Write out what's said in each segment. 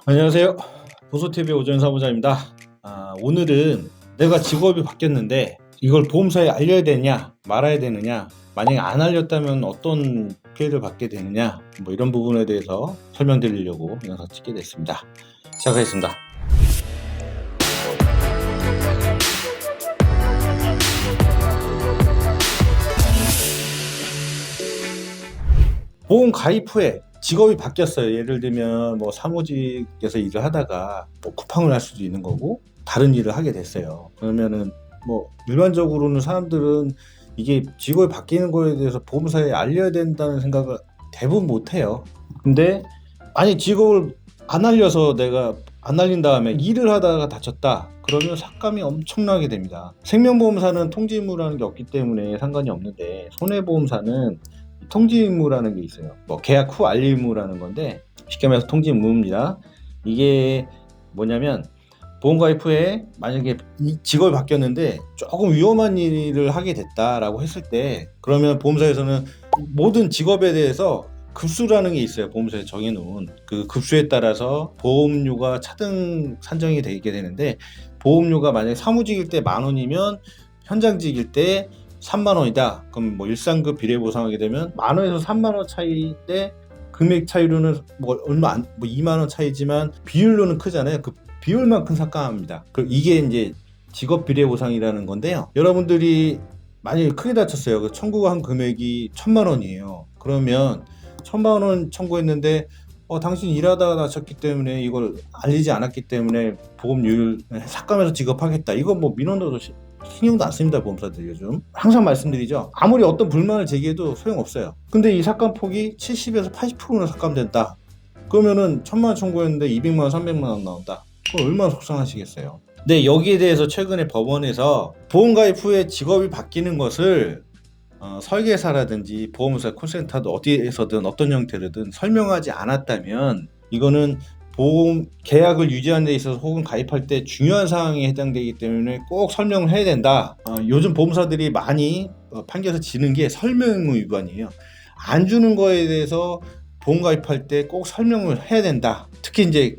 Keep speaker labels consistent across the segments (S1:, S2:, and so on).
S1: 안녕하세요. 보소TV의 오전 사무장입니다. 오늘은 내가 직업이 바뀌었는데 이걸 보험사에 알려야 되냐 말아야 되느냐, 만약에 안 알렸다면 어떤 피해를 받게 되느냐, 뭐 이런 부분에 대해서 설명드리려고 영상 찍게 됐습니다. 시작하겠습니다. 보험 가입 후에 직업이 바뀌었어요. 예를 들면 뭐 사무직에서 일을 하다가 뭐 쿠팡을 할 수도 있는 거고 다른 일을 하게 됐어요. 그러면은 뭐 일반적으로는 사람들은 이게 직업이 바뀌는 거에 대해서 보험사에 알려야 된다는 생각을 대부분 못 해요. 근데 아니, 직업을 안 알려서 내가 안 알린 다음에 일을 하다가 다쳤다 그러면 삭감이 엄청나게 됩니다. 생명보험사는 통지 의무라는 게 없기 때문에 상관이 없는데, 손해보험사는 통지 의무라는 게 있어요. 뭐 계약 후 알림 의무라는 건데 쉽게 말해서 통지 의무입니다. 이게 뭐냐면, 보험 가입 후에 만약에 직업이 바뀌었는데 조금 위험한 일을 하게 됐다라고 했을 때, 그러면 보험사에서는 모든 직업에 대해서 급수라는 게 있어요. 보험사에 정해놓은 그 급수에 따라서 보험료가 차등 산정이 되게 되는데, 보험료가 만약에 사무직일 때 10,000원이면 현장직일 때 30,000원이다. 그럼 뭐 일상급 비례보상하게 되면 10,000원에서 30,000원 차이 때, 금액 차이로는 뭐 얼마 안, 뭐 20,000원 차이지만 비율로는 크잖아요. 그 비율만큼 삭감합니다. 이게 이제 직업 비례보상이라는 건데요. 여러분들이 만약에 크게 다쳤어요. 그 청구한 금액이 1,000,000원이에요. 그러면 1,000,000원 청구했는데 당신 일하다가 다쳤기 때문에 이걸 알리지 않았기 때문에 보험료를 삭감해서 지급하겠다. 이거 뭐 민원도 신경도 안 씁니다. 보험사들 요즘 항상 말씀드리죠. 아무리 어떤 불만을 제기해도 소용없어요. 근데 이 삭감폭이 70에서 80%는 삭감된다. 그러면은 1,000,000원 청구했는데 200만원 300만원 나온다. 그럼 얼마나 속상하시겠어요. 근데 여기에 대해서 최근에 법원에서 보험 가입 후에 직업이 바뀌는 것을 설계사라든지 보험사 콜센터도 어디에서든 어떤 형태로든 설명하지 않았다면, 이거는 보험 계약을 유지하는 데 있어서 혹은 가입할 때 중요한 사항에 해당되기 때문에 꼭 설명을 해야 된다. 요즘 보험사들이 많이 판결에서 지는 게 설명 의무 위반이에요. 안 주는 거에 대해서 보험 가입할 때 꼭 설명을 해야 된다. 특히 이제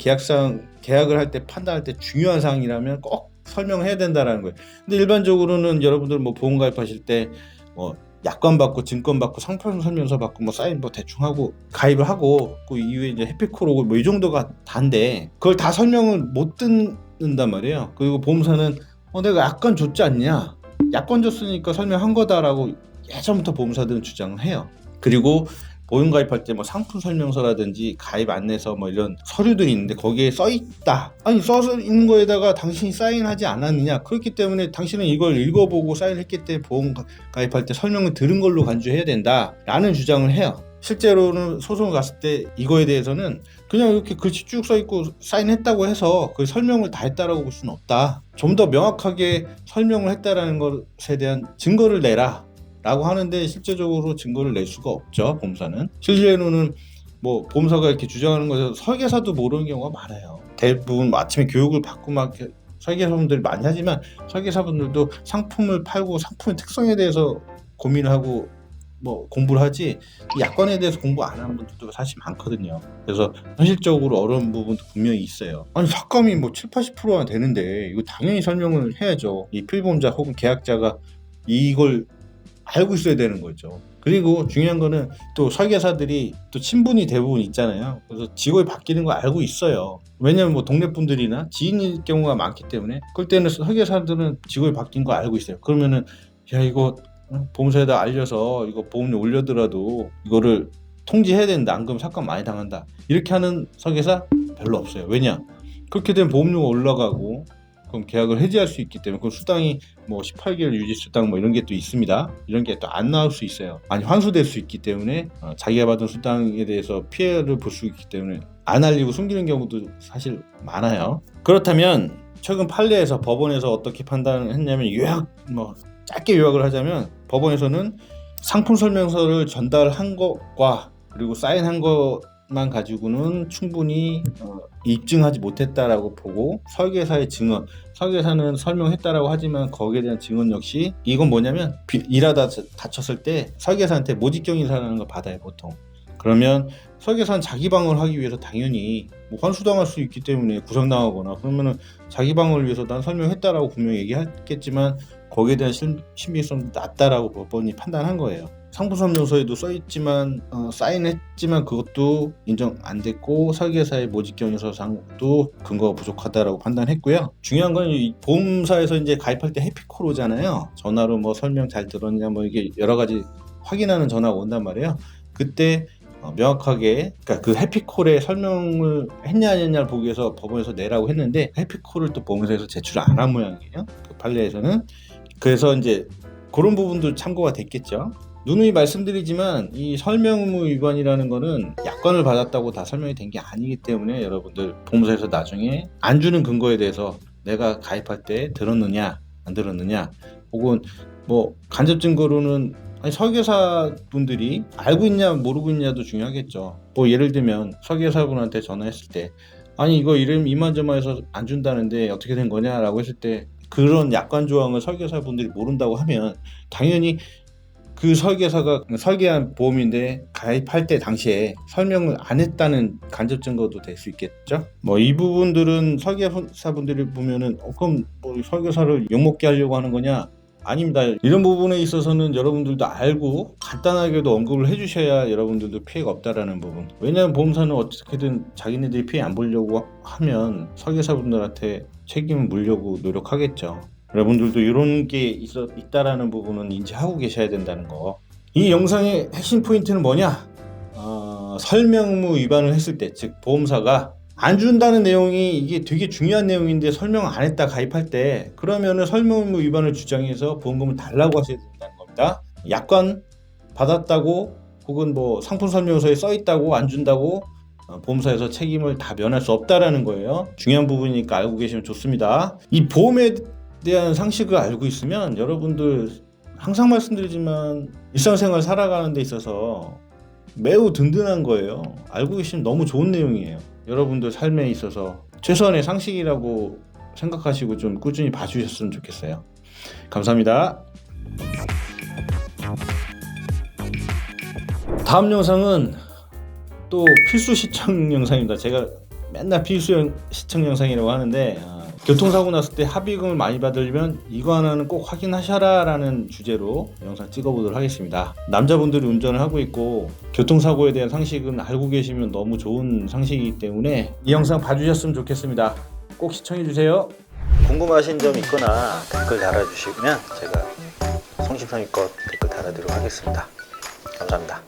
S1: 계약을 할 때, 판단할 때 중요한 사항이라면 꼭 설명을 해야 된다라는 거예요. 근데 일반적으로는 여러분들 뭐 보험 가입하실 때 뭐 약관 받고 증권 받고 상품 설명서 받고 뭐 사인 뭐 대충 하고 가입을 하고, 그 이후에 이제 해피콜 오고 뭐 이 정도가 다인데 그걸 다 설명을 못 듣는단 말이에요. 그리고 보험사는 내가 약관 줬지 않냐, 약관 줬으니까 설명한 거다라고 예전부터 보험사들은 주장을 해요. 그리고 보험 가입할 때 뭐 상품 설명서라든지 가입 안내서 뭐 이런 서류들이 있는데 거기에 써 있다. 아니, 써서 있는 거에다가 당신이 사인하지 않았느냐. 그렇기 때문에 당신은 이걸 읽어보고 사인했기 때문에 보험 가입할 때 설명을 들은 걸로 간주해야 된다 라는 주장을 해요. 실제로는 소송을 갔을 때 이거에 대해서는 그냥 이렇게 글씨 쭉 써있고 사인했다고 해서 그 설명을 다 했다라고 볼 수는 없다. 좀 더 명확하게 설명을 했다라는 것에 대한 증거를 내라 라고 하는데, 실제적으로 증거를 낼 수가 없죠. 보험사는 실제로는 뭐 보험사가 이렇게 주장하는 것에서 설계사도 모르는 경우가 많아요. 대부분 뭐 아침에 교육을 받고 막 설계사분들이 많이 하지만, 설계사분들도 상품을 팔고 상품의 특성에 대해서 고민을 하고 뭐 공부를 하지, 이 약관에 대해서 공부 안 하는 분들도 사실 많거든요. 그래서 현실적으로 어려운 부분도 분명히 있어요. 아니, 삭감이 뭐 7, 80%가 되는데 이거 당연히 설명을 해야죠. 이 필보험자 혹은 계약자가 이걸 알고 있어야 되는 거죠. 그리고 중요한 거는 또 설계사들이 또 친분이 대부분 있잖아요. 그래서 직업이 바뀌는 거 알고 있어요. 왜냐면 뭐 동네 분들이나 지인일 경우가 많기 때문에, 그럴 때는 설계사들은 직업이 바뀐 거 알고 있어요. 그러면은 야, 이거 보험사에다 알려서 이거 보험료 올려더라도 이거를 통지해야 된다. 안 그러면 삭감 많이 당한다. 이렇게 하는 설계사 별로 없어요. 왜냐? 그렇게 되면 보험료가 올라가고 그럼 계약을 해지할 수 있기 때문에, 그 수당이 뭐 18개월 유지 수당 뭐 이런 게 또 있습니다. 이런 게 또 안 나올 수 있어요. 아니, 환수될 수 있기 때문에 자기가 받은 수당에 대해서 피해를 볼 수 있기 때문에 안 알리고 숨기는 경우도 사실 많아요. 그렇다면 최근 판례에서 법원에서 어떻게 판단을 했냐면, 짧게 요약을 하자면, 법원에서는 상품 설명서를 전달한 것과 그리고 사인한 것만 가지고는 충분히 입증하지 못했다라고 보고, 설계사의 증언, 설계사는 설명했다라고 하지만 거기에 대한 증언 역시, 이건 뭐냐면 일하다 다쳤을 때 설계사한테 모집경위사라는 걸 받아요 보통. 그러면 설계사는 자기 방어를 하기 위해서 당연히 뭐 환수당할 수 있기 때문에 구상당하거나 그러면은 자기 방어를 위해서 난 설명했다라고 분명히 얘기했겠지만 거기에 대한 신빙성이 낮다라고 법원이 판단한 거예요. 상부설명서에도 써있지만 사인했지만 그것도 인정 안 됐고 설계사의 모집경위서상도 근거가 부족하다라고 판단했고요. 중요한 건 이 보험사에서 이제 가입할 때 해피콜 오잖아요. 전화로 뭐 설명 잘 들었냐 뭐 이게 여러 가지 확인하는 전화가 온단 말이에요. 그때 명확하게 그러니까 그 해피콜에 설명을 했냐 안 했냐를 보기 위해서 법원에서 내라고 했는데 해피콜을 또 보험사에서 제출 안 한 모양이에요. 그 판례에서는. 그래서 이제 그런 부분도 참고가 됐겠죠. 누누이 말씀드리지만 이 설명 의무 위반이라는 거는 약관을 받았다고 다 설명이 된 게 아니기 때문에 여러분들 보험사에서 나중에 안 주는 근거에 대해서 내가 가입할 때 들었느냐 안 들었느냐 혹은 뭐 간접 증거로는 아니 설계사 분들이 알고 있냐 모르고 있냐도 중요하겠죠. 뭐 예를 들면 설계사분한테 전화했을 때 아니 이거 이름 이만저만해서 안 준다는데 어떻게 된 거냐라고 했을 때 그런 약관 조항을 설계사분들이 모른다고 하면 당연히 그 설계사가 설계한 보험인데 가입할 때 당시에 설명을 안 했다는 간접 증거도 될 수 있겠죠. 뭐 이 부분들은 설계사분들이 보면은 그럼 뭐 설계사를 욕먹게 하려고 하는 거냐? 아닙니다. 이런 부분에 있어서는 여러분들도 알고 간단하게도 언급을 해주셔야 여러분들도 피해가 없다라는 부분. 왜냐하면 보험사는 어떻게든 자기네들이 피해 안 보려고 하면 설계사분들한테 책임을 물려고 노력하겠죠. 여러분들도 이런 게 있다라는 부분은 인지하고 계셔야 된다는 거. 이 영상의 핵심 포인트는 뭐냐? 설명 의무 위반을 했을 때, 즉 보험사가 안 준다는 내용이 이게 되게 중요한 내용인데 설명 안 했다 가입할 때 그러면은 설명 의무 위반을 주장해서 보험금을 달라고 하셔야 된다는 겁니다. 약관 받았다고 혹은 뭐 상품 설명서에 써 있다고 안 준다고 보험사에서 책임을 다 면할 수 없다라는 거예요. 중요한 부분이니까 알고 계시면 좋습니다. 이 보험에 대한 상식을 알고 있으면 여러분들 항상 말씀드리지만 일상생활 살아가는 데 있어서 매우 든든한 거예요. 알고 계시면 너무 좋은 내용이에요. 여러분들 삶에 있어서 최소한의 상식이라고 생각하시고 좀 꾸준히 봐주셨으면 좋겠어요. 감사합니다. 다음 영상은 또 필수 시청 영상입니다. 제가 맨날 필수 시청 영상이라고 하는데 교통사고 났을 때 합의금을 많이 받으려면 이거 하나는 꼭 확인하셔라 라는 주제로 영상 찍어보도록 하겠습니다. 남자분들이 운전을 하고 있고 교통사고에 대한 상식은 알고 계시면 너무 좋은 상식이기 때문에 이 영상 봐주셨으면 좋겠습니다. 꼭 시청해주세요. 궁금하신 점 있거나 댓글 달아주시면 제가 성심성의껏 댓글 달아드리도록 하겠습니다. 감사합니다.